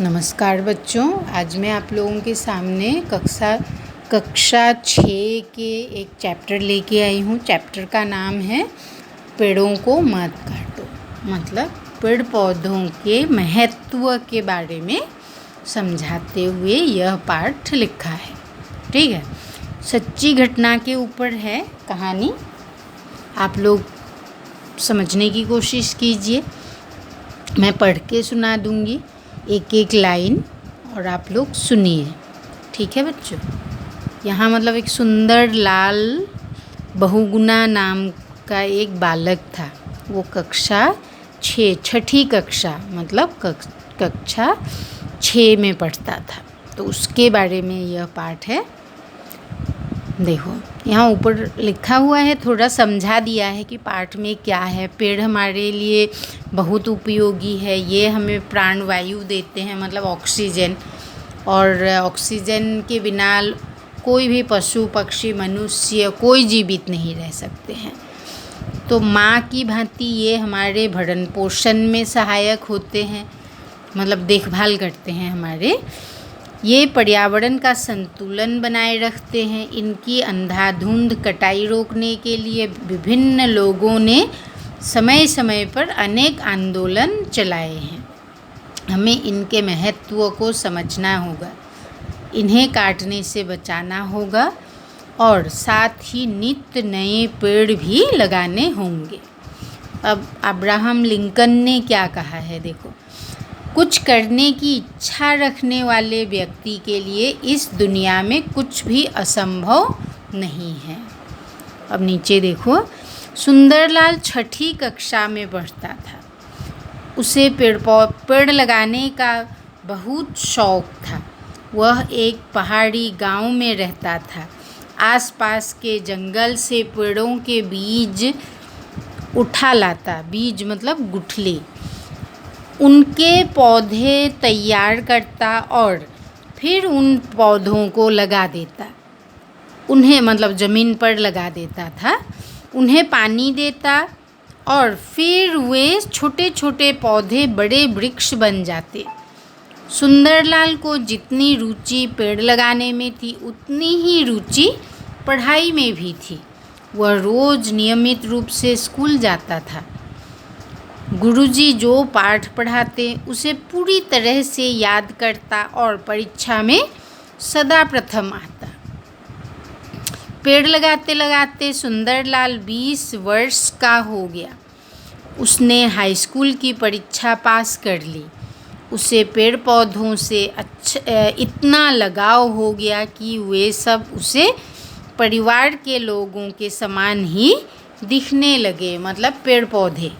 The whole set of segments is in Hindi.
नमस्कार बच्चों, आज मैं आप लोगों के सामने कक्षा 6 के एक चैप्टर लेके आई हूँ। चैप्टर का नाम है पेड़ों को मत काटो। मतलब पेड़ पौधों के महत्व के बारे में समझाते हुए यह पाठ लिखा है। ठीक है, सच्ची घटना के ऊपर है कहानी। आप लोग समझने की कोशिश कीजिए। मैं पढ़ के सुना दूँगी एक एक लाइन और आप लोग सुनिए। ठीक है बच्चों। यहाँ मतलब एक सुंदर लाल बहुगुणा नाम का एक बालक था। वो छठी कक्षा मतलब कक्षा 6 में पढ़ता था। तो उसके बारे में यह पाठ है। देखो यहाँ ऊपर लिखा हुआ है, थोड़ा समझा दिया है कि पाठ में क्या है। पेड़ हमारे लिए बहुत उपयोगी है। ये हमें प्राणवायु देते हैं, मतलब ऑक्सीजन। और ऑक्सीजन के बिना कोई भी पशु पक्षी मनुष्य कोई जीवित नहीं रह सकते हैं। तो माँ की भांति ये हमारे भरण पोषण में सहायक होते हैं, मतलब देखभाल करते हैं हमारे। ये पर्यावरण का संतुलन बनाए रखते हैं। इनकी अंधाधुंध कटाई रोकने के लिए विभिन्न लोगों ने समय समय पर अनेक आंदोलन चलाए हैं। हमें इनके महत्व को समझना होगा, इन्हें काटने से बचाना होगा और साथ ही नित्य नए पेड़ भी लगाने होंगे। अब अब्राहम लिंकन ने क्या कहा है, देखो। कुछ करने की इच्छा रखने वाले व्यक्ति के लिए इस दुनिया में कुछ भी असंभव नहीं है। अब नीचे देखो, सुंदरलाल छठी कक्षा में पढ़ता था। उसे पेड़ लगाने का बहुत शौक था। वह एक पहाड़ी गांव में रहता था। आसपास के जंगल से पेड़ों के बीज उठा लाता। बीज मतलब गुठली। उनके पौधे तैयार करता और फिर उन पौधों को लगा देता। उन्हें मतलब ज़मीन पर लगा देता था। उन्हें पानी देता और फिर वे छोटे छोटे पौधे बड़े वृक्ष बन जाते। सुंदरलाल को जितनी रुचि पेड़ लगाने में थी, उतनी ही रुचि पढ़ाई में भी थी। वह रोज़ नियमित रूप से स्कूल जाता था। गुरुजी जो पाठ पढ़ाते उसे पूरी तरह से याद करता और परीक्षा में सदा प्रथम आता। पेड़ लगाते लगाते सुंदरलाल 20 वर्ष का हो गया। उसने हाई स्कूल की परीक्षा पास कर ली। उसे पेड़ पौधों से इतना लगाव हो गया कि वे सब उसे परिवार के लोगों के समान ही दिखने लगे, मतलब पेड़ पौधे।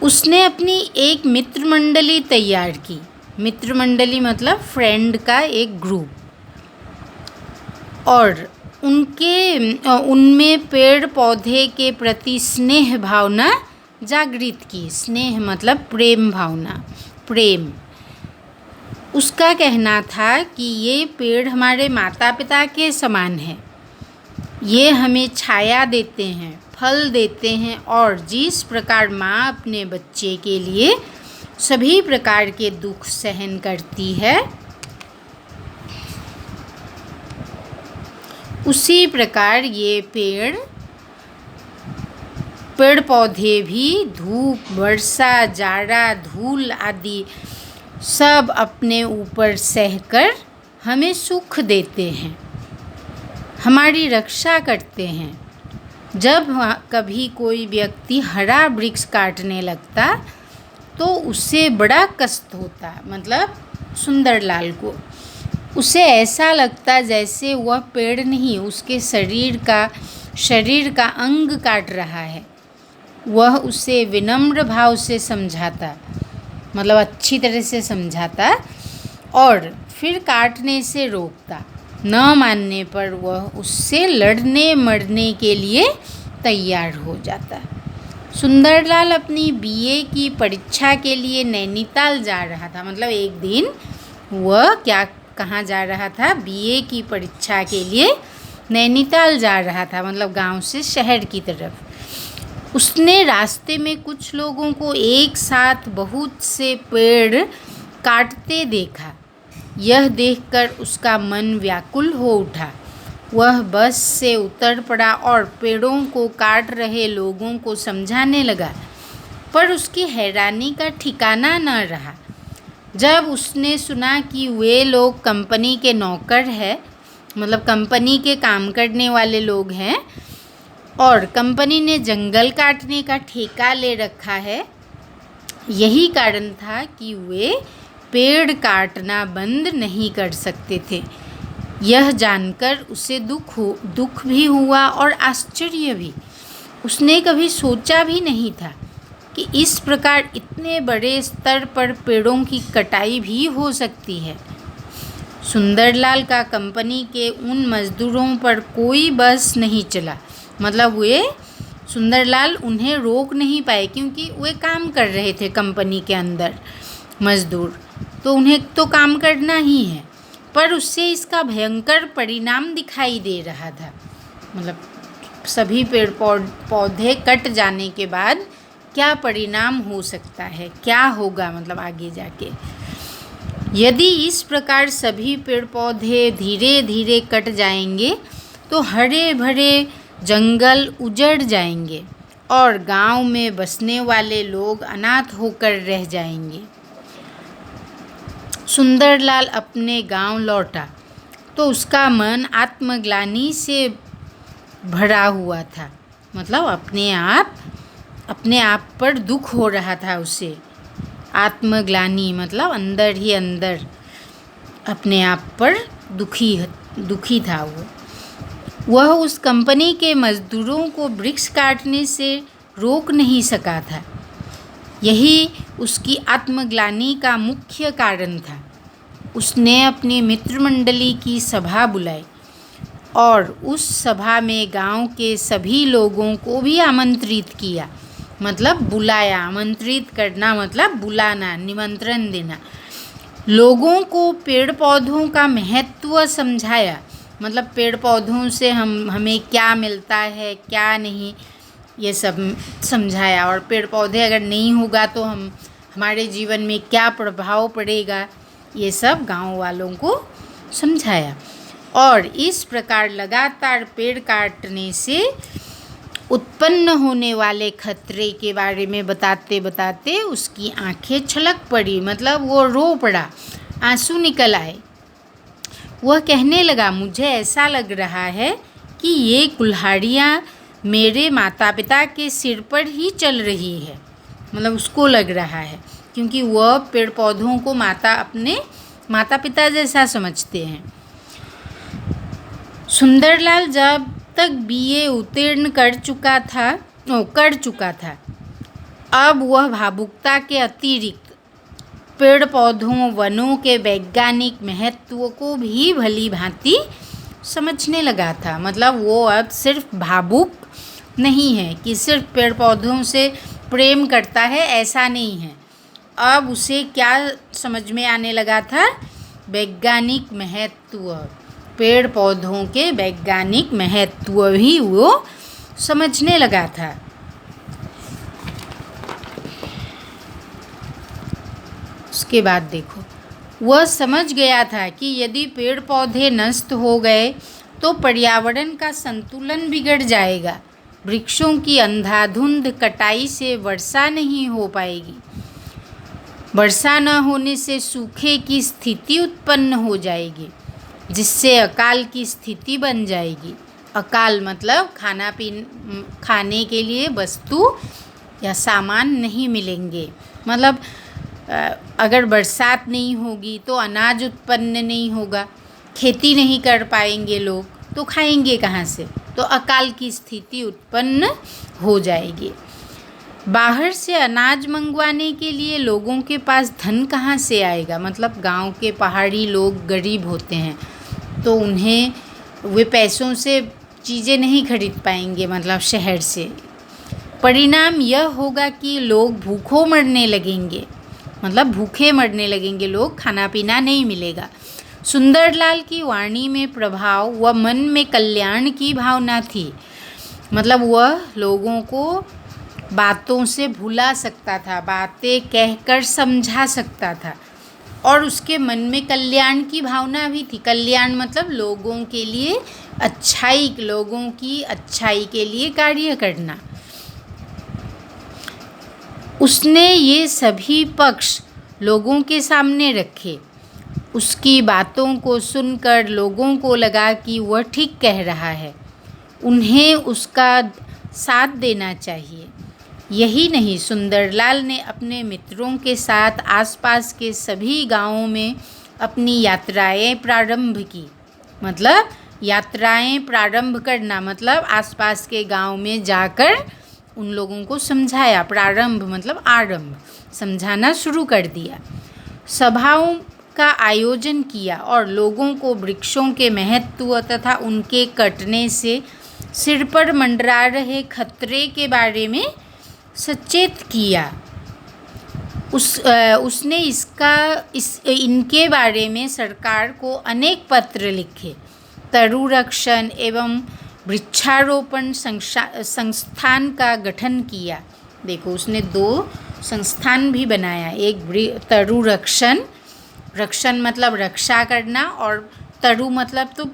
उसने अपनी एक मित्र मंडली तैयार की। मित्र मंडली मतलब फ्रेंड का एक ग्रुप। और उनमें पेड़ पौधे के प्रति स्नेह भावना जागृत की। स्नेह मतलब प्रेम भावना, प्रेम। उसका कहना था कि ये पेड़ हमारे माता पिता के समान है। ये हमें छाया देते हैं, फल देते हैं और जिस प्रकार माँ अपने बच्चे के लिए सभी प्रकार के दुख सहन करती है, उसी प्रकार ये पेड़ पौधे भी धूप, वर्षा, जाड़ा, धूल आदि सब अपने ऊपर सहकर हमें सुख देते हैं, हमारी रक्षा करते हैं। जब कभी कोई व्यक्ति हरा वृक्ष काटने लगता तो उसे बड़ा कष्ट होता, मतलब सुंदरलाल को। उसे ऐसा लगता जैसे वह पेड़ नहीं, उसके शरीर का अंग काट रहा है। वह उसे विनम्र भाव से समझाता, मतलब अच्छी तरह से समझाता और फिर काटने से रोकता। न मानने पर वह उससे लड़ने मरने के लिए तैयार हो जाता। सुंदरलाल अपनी बीए की परीक्षा के लिए नैनीताल जा रहा था। मतलब एक दिन वह कहाँ जा रहा था? बीए की परीक्षा के लिए नैनीताल जा रहा था, मतलब गांव से शहर की तरफ। उसने रास्ते में कुछ लोगों को एक साथ बहुत से पेड़ काटते देखा। यह देखकर उसका मन व्याकुल हो उठा। वह बस से उतर पड़ा और पेड़ों को काट रहे लोगों को समझाने लगा, पर उसकी हैरानी का ठिकाना न रहा जब उसने सुना कि वे लोग कंपनी के नौकर हैं, मतलब कंपनी के काम करने वाले लोग हैं, और कंपनी ने जंगल काटने का ठेका ले रखा है। यही कारण था कि वे पेड़ काटना बंद नहीं कर सकते थे। यह जानकर उसे दुख भी हुआ और आश्चर्य भी। उसने कभी सोचा भी नहीं था कि इस प्रकार इतने बड़े स्तर पर पेड़ों की कटाई भी हो सकती है। सुंदरलाल का कंपनी के उन मज़दूरों पर कोई बस नहीं चला। मतलब वे सुंदरलाल उन्हें रोक नहीं पाए, क्योंकि वे काम कर रहे थे कंपनी के अंदर मज़दूर, तो उन्हें तो काम करना ही है। पर उससे इसका भयंकर परिणाम दिखाई दे रहा था। मतलब सभी पेड़ पौधे कट जाने के बाद क्या परिणाम हो सकता है, क्या होगा मतलब आगे जाके। यदि इस प्रकार सभी पेड़ पौधे धीरे धीरे कट जाएंगे तो हरे भरे जंगल उजड़ जाएंगे और गांव में बसने वाले लोग अनाथ होकर रह जाएंगे। सुंदरलाल अपने गांव लौटा तो उसका मन आत्मग्लानि से भरा हुआ था। मतलब अपने आप पर दुख हो रहा था उसे। आत्मग्लानि मतलब अंदर ही अंदर अपने आप पर दुखी था वह उस कंपनी के मज़दूरों को वृक्ष काटने से रोक नहीं सका था। यही उसकी आत्मग्लानि का मुख्य कारण था। उसने अपनी मित्रमंडली की सभा बुलाई और उस सभा में गांव के सभी लोगों को भी आमंत्रित किया। मतलब बुलाया, आमंत्रित करना मतलब बुलाना, निमंत्रण देना। लोगों को पेड़ पौधों का महत्व समझाया। मतलब पेड़ पौधों से हमें क्या मिलता है, क्या नहीं, ये सब समझाया। और पेड़ पौधे अगर नहीं होगा तो हमारे जीवन में क्या प्रभाव पड़ेगा, ये सब गांव वालों को समझाया। और इस प्रकार लगातार पेड़ काटने से उत्पन्न होने वाले खतरे के बारे में बताते बताते उसकी आंखें छलक पड़ी। मतलब वो रो पड़ा, आंसू निकल आए। वह कहने लगा, मुझे ऐसा लग रहा है कि ये कुल्हाड़ियाँ मेरे माता पिता के सिर पर ही चल रही है। मतलब उसको लग रहा है, क्योंकि वह पेड़ पौधों को अपने माता पिता जैसा समझते हैं। सुंदरलाल जब तक बीए उत्तीर्ण कर चुका था, अब वह भावुकता के अतिरिक्त पेड़ पौधों वनों के वैज्ञानिक महत्व को भी भली भांति समझने लगा था। मतलब वो अब सिर्फ भावुक नहीं है कि सिर्फ पेड़ पौधों से प्रेम करता है, ऐसा नहीं है। अब उसे क्या समझ में आने लगा था? वैज्ञानिक महत्व, पेड़ पौधों के वैज्ञानिक महत्व भी वो समझने लगा था। उसके बाद देखो, वह समझ गया था कि यदि पेड़ पौधे नष्ट हो गए तो पर्यावरण का संतुलन बिगड़ जाएगा। वृक्षों की अंधाधुंध कटाई से वर्षा नहीं हो पाएगी। वर्षा न होने से सूखे की स्थिति उत्पन्न हो जाएगी, जिससे अकाल की स्थिति बन जाएगी। अकाल मतलब खाने के लिए वस्तु या सामान नहीं मिलेंगे। मतलब अगर बरसात नहीं होगी तो अनाज उत्पन्न नहीं होगा, खेती नहीं कर पाएंगे लोग, तो खाएंगे कहाँ से? तो अकाल की स्थिति उत्पन्न हो जाएगी। बाहर से अनाज मंगवाने के लिए लोगों के पास धन कहाँ से आएगा? मतलब गांव के पहाड़ी लोग गरीब होते हैं, तो उन्हें वे पैसों से चीज़ें नहीं खरीद पाएंगे, मतलब शहर से। परिणाम यह होगा कि लोग भूखों मरने लगेंगे। मतलब भूखे मरने लगेंगे लोग, खाना पीना नहीं मिलेगा। सुंदरलाल की वाणी में प्रभाव व मन में कल्याण की भावना थी। मतलब वह लोगों को बातों से भुला सकता था, बातें कहकर समझा सकता था। और उसके मन में कल्याण की भावना भी थी। कल्याण मतलब लोगों के लिए अच्छाई, लोगों की अच्छाई के लिए कार्य करना। उसने ये सभी पक्ष लोगों के सामने रखे। उसकी बातों को सुनकर लोगों को लगा कि वह ठीक कह रहा है, उन्हें उसका साथ देना चाहिए। यही नहीं, सुंदरलाल ने अपने मित्रों के साथ आसपास के सभी गांवों में अपनी यात्राएं प्रारंभ की। मतलब यात्राएं प्रारंभ करना मतलब आसपास के गांव में जाकर उन लोगों को समझाया। प्रारंभ मतलब आरंभ, समझाना शुरू कर दिया। सभाओं का आयोजन किया और लोगों को वृक्षों के महत्व तथा उनके कटने से सिर पर मंडरा रहे खतरे के बारे में सचेत किया। उसने इनके बारे में सरकार को अनेक पत्र लिखे। तरुरक्षण एवं वृक्षारोपण संस्थान का गठन किया। देखो, उसने 2 संस्थान भी बनाया। एक तरुरक्षण, रक्षण मतलब रक्षा करना, और तरु मतलब तो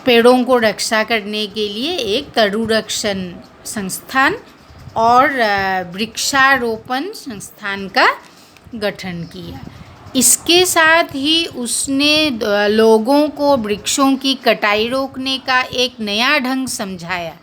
पेड़ों को रक्षा करने के लिए एक तरुरक्षण संस्थान और वृक्षारोपण संस्थान का गठन किया। इसके साथ ही उसने लोगों को वृक्षों की कटाई रोकने का एक नया ढंग समझाया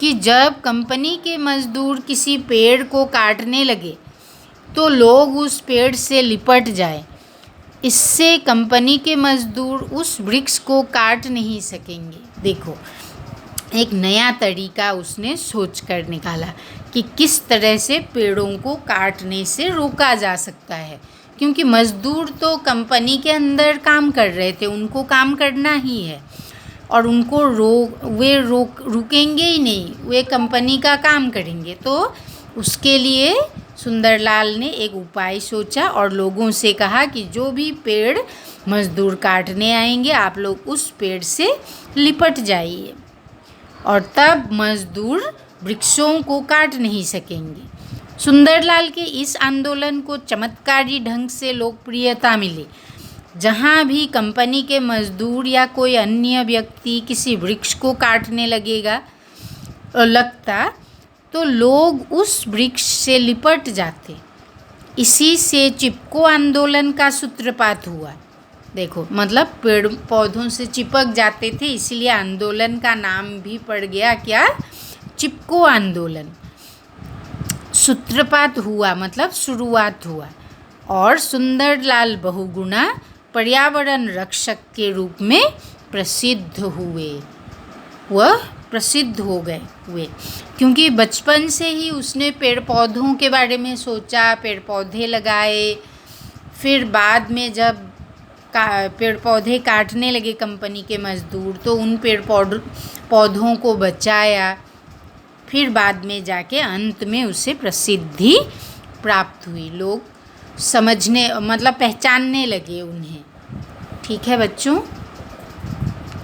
कि जब कंपनी के मजदूर किसी पेड़ को काटने लगे तो लोग उस पेड़ से लिपट जाए। इससे कंपनी के मजदूर उस वृक्ष को काट नहीं सकेंगे। देखो, एक नया तरीका उसने सोच कर निकाला कि किस तरह से पेड़ों को काटने से रोका जा सकता है, क्योंकि मजदूर तो कंपनी के अंदर काम कर रहे थे, उनको काम करना ही है और उनको रुकेंगे ही नहीं, वे कंपनी का काम करेंगे। तो उसके लिए सुंदरलाल ने एक उपाय सोचा और लोगों से कहा कि जो भी पेड़ मजदूर काटने आएंगे, आप लोग उस पेड़ से लिपट जाइए और तब मजदूर वृक्षों को काट नहीं सकेंगे। सुंदरलाल के इस आंदोलन को चमत्कारी ढंग से लोकप्रियता मिली। जहाँ भी कंपनी के मजदूर या कोई अन्य व्यक्ति किसी वृक्ष को काटने लगता तो लोग उस वृक्ष से लिपट जाते। इसी से चिपको आंदोलन का सूत्रपात हुआ। देखो, मतलब पेड़ पौधों से चिपक जाते थे, इसलिए आंदोलन का नाम भी पड़ गया क्या? चिपको आंदोलन। सूत्रपात हुआ मतलब शुरुआत हुआ और सुंदरलाल बहुगुणा पर्यावरण रक्षक के रूप में प्रसिद्ध हुए। वह प्रसिद्ध हो हुए क्योंकि बचपन से ही उसने पेड़ पौधों के बारे में सोचा, पेड़ पौधे लगाए। फिर बाद में जब पेड़ पौधे काटने लगे कंपनी के मजदूर, तो उन पेड़ पौधों को बचाया। फिर बाद में जाके अंत में उसे प्रसिद्धि प्राप्त हुई। लोग समझने मतलब पहचानने लगे उन्हें। ठीक है बच्चों।